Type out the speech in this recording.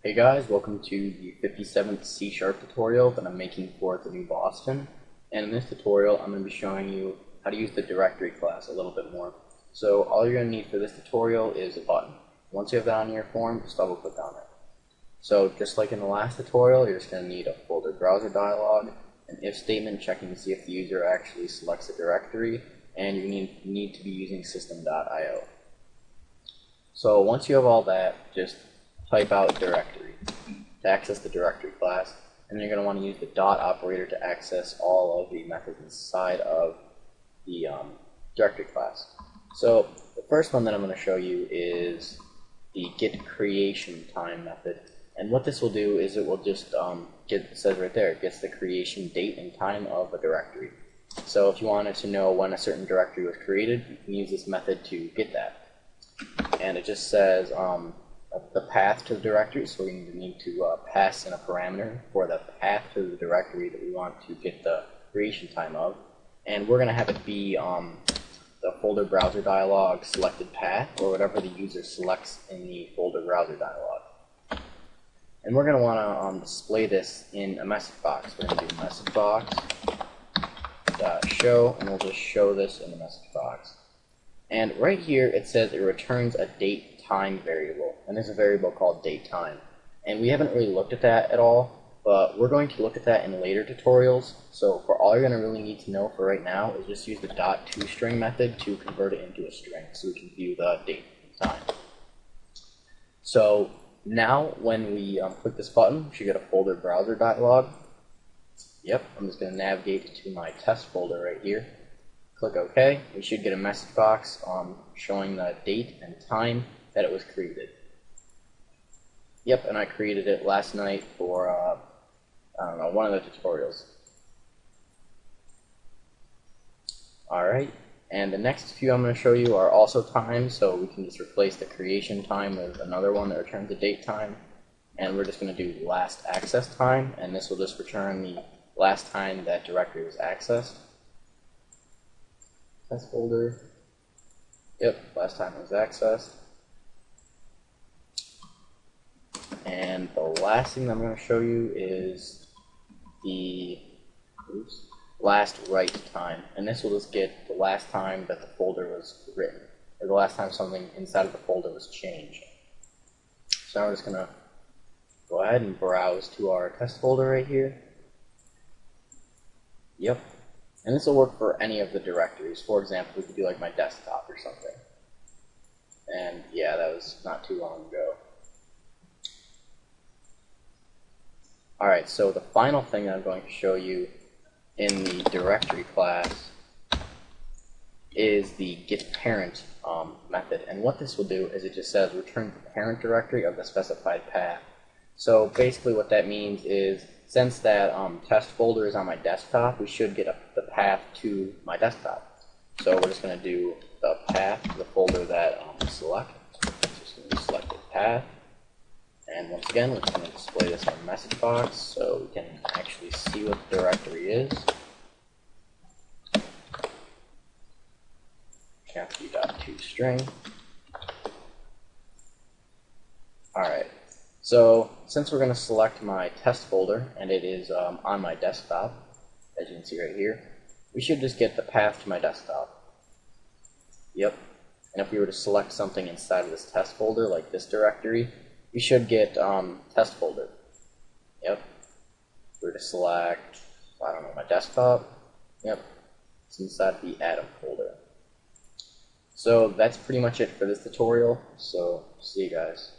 Hey guys, welcome to the 57th C# tutorial that I'm making for the new Boston. And in this tutorial, I'm going to be showing you how to use the directory class a little bit more. So all you're going to need for this tutorial is a button. Once you have that on your form, just double click on it. So just like in the last tutorial, you're just going to need a folder browser dialog, an if statement checking to see if the user actually selects a directory, and you need to be using system.io. So once you have all that, just type out directory to access the directory class, and then you're going to want to use the dot operator to access all of the methods inside of the directory class. So the first one that I'm going to show you is the get creation time method, and what this will do is it will just it says right there, it gets the creation date and time of a directory. So if you wanted to know when a certain directory was created, you can use this method to get that. And it just says the path to the directory, so we need to pass in a parameter for the path to the directory that we want to get the creation time of. And we're going to have it be the folder browser dialog selected path, or whatever the user selects in the folder browser dialog. And we're going to want to display this in a message box. We're going to do message box show, and we'll just show this in the message box. And right here it says it returns a date time variable, and there's a variable called date time. And we haven't really looked at that at all, but we're going to look at that in later tutorials. So for all you're going to really need to know for right now is just use the .toString method to convert it into a string so we can view the date and time. So now when we click this button, we should get a folder browser dialog. Yep, I'm just going to navigate to my test folder right here. Click OK. We should get a message box showing the date and time that it was created. Yep, and I created it last night for, I don't know, one of the tutorials. Alright, and the next few I'm going to show you are also times, so we can just replace the creation time with another one that returns the date time. And we're just going to do last access time, and this will just return the last time that directory was accessed. Test folder. Yep, last time it was accessed. And the last thing that I'm going to show you is the last write time. And this will just get the last time that the folder was written, or the last time something inside of the folder was changed. So now we're just going to go ahead and browse to our test folder right here. Yep. And this will work for any of the directories. For example, we could do like my desktop or something. And yeah, that was not too long ago. Alright, so the final thing I'm going to show you in the directory class is the getParent method. And what this will do is it just says return the parent directory of the specified path. So basically what that means is, since that test folder is on my desktop, we should get the path to my desktop. So we're just going to do the path to the folder that we select. Just going to select the path. And once again, we're just going to display this in a message box so we can actually see what the directory is. .toString. Alright. So since we're going to select my test folder, and it is on my desktop, as you can see right here, we should just get the path to my desktop. Yep. And if we were to select something inside of this test folder, like this directory, we should get test folder. Yep. If we were to select, I don't know, my desktop, yep, it's inside the Atom folder. So that's pretty much it for this tutorial, so see you guys.